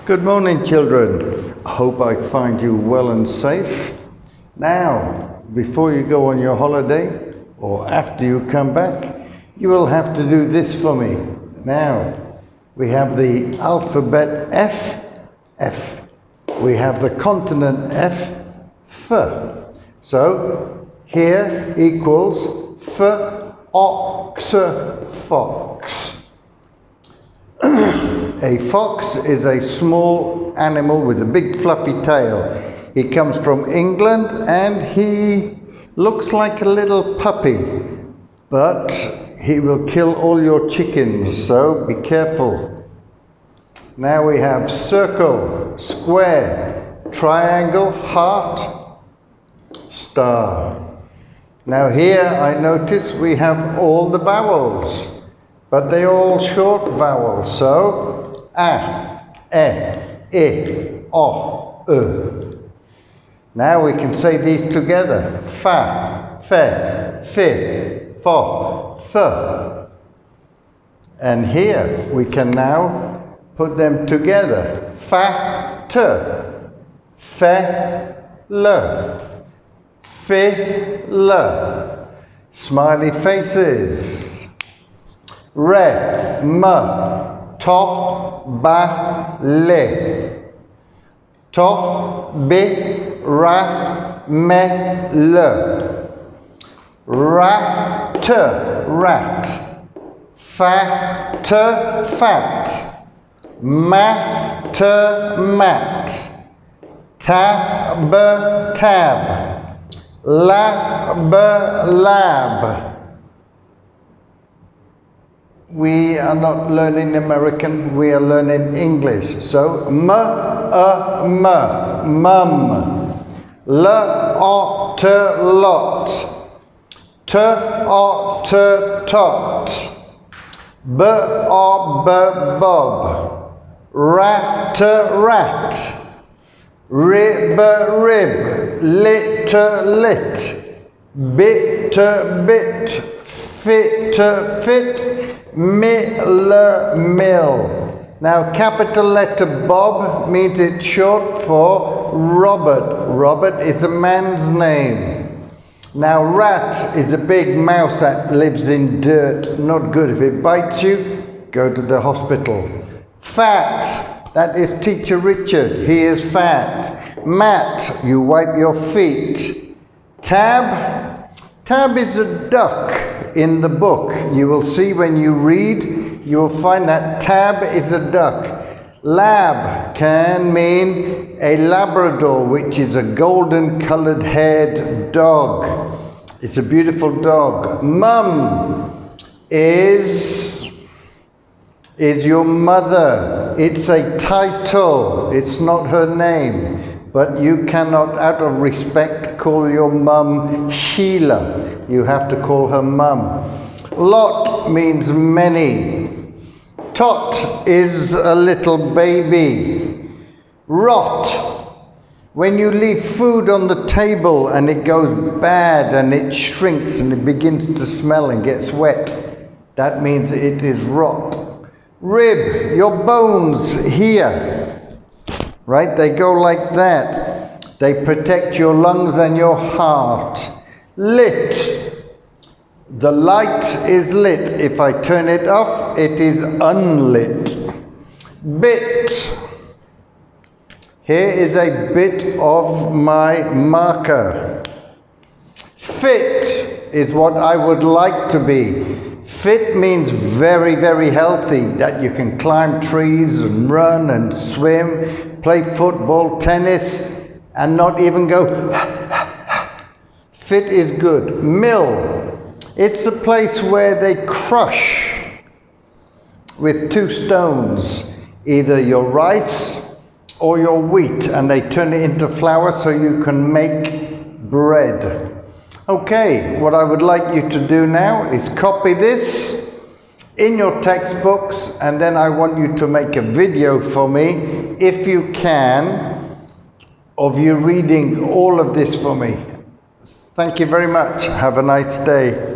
Good morning, children. I hope I find you well and safe. Now, before you go on your holiday, or after you come back, you will have to do this for me. Now, we have the alphabet F, F. We have the continent F, F. So, here equals F, ox, fox. A fox is a small animal with a big fluffy tail. He comes from England and he looks like a little puppy, but he will kill all your chickens, so be careful. Now we have circle, square, triangle, heart, star. Now here I notice we have all the vowels, but they're all short vowels, so a, e, o, u. Now we can say these together. Fa, fe, fi, fo, th. And here we can now put them together. Fa, t, fe, le, fi, le. Smiley faces. Re, ma, to, ba, le. To, bi, ra, me, le. Rat, rat. Fat, fat. Mat, mat. Tab, tab. Lab, lab. We are not learning American, we are learning English. So, m, mum. L, t, lot. T, tot. B, bob. Rat, rat. Rib, rib. Lit, lit. Bit, bit. Fit, fit. Mill, mill. Now capital letter Bob means it's short for Robert. Robert is a man's name. Now rat is a big mouse that lives in dirt. Not good. If it bites you, go to the hospital. Fat, that is Teacher Richard. He is fat. Mat, you wipe your feet. Tab, tab is a duck. In the book, you will see when you read, you will find that tab is a duck. Lab can mean a Labrador, which is a golden colored haired dog. It's a beautiful dog. Mum is your mother. It's a title. It's not her name. But you cannot, out of respect, call your mum Sheila. You have to call her mum. Lot means many. Tot is a little baby. Rot, when you leave food on the table and it goes bad and it shrinks and it begins to smell and gets wet, that means it is rot. Rib, your bones here, right? They go like that. They protect your lungs and your heart. Lit, the light is lit. If I turn it off, it is unlit. Bit, here is a bit of my marker. Fit is what I would like to be. Fit means very, very healthy, that you can climb trees and run and swim, play football, tennis, and not even go. Fit is good. Mill, it's the place where they crush with two stones, either your rice or your wheat, and they turn it into flour so you can make bread. Okay, what I would like you to do now is copy this in your textbooks, and then I want you to make a video for me, if you can, of you reading all of this for me. Thank you very much. Have a nice day.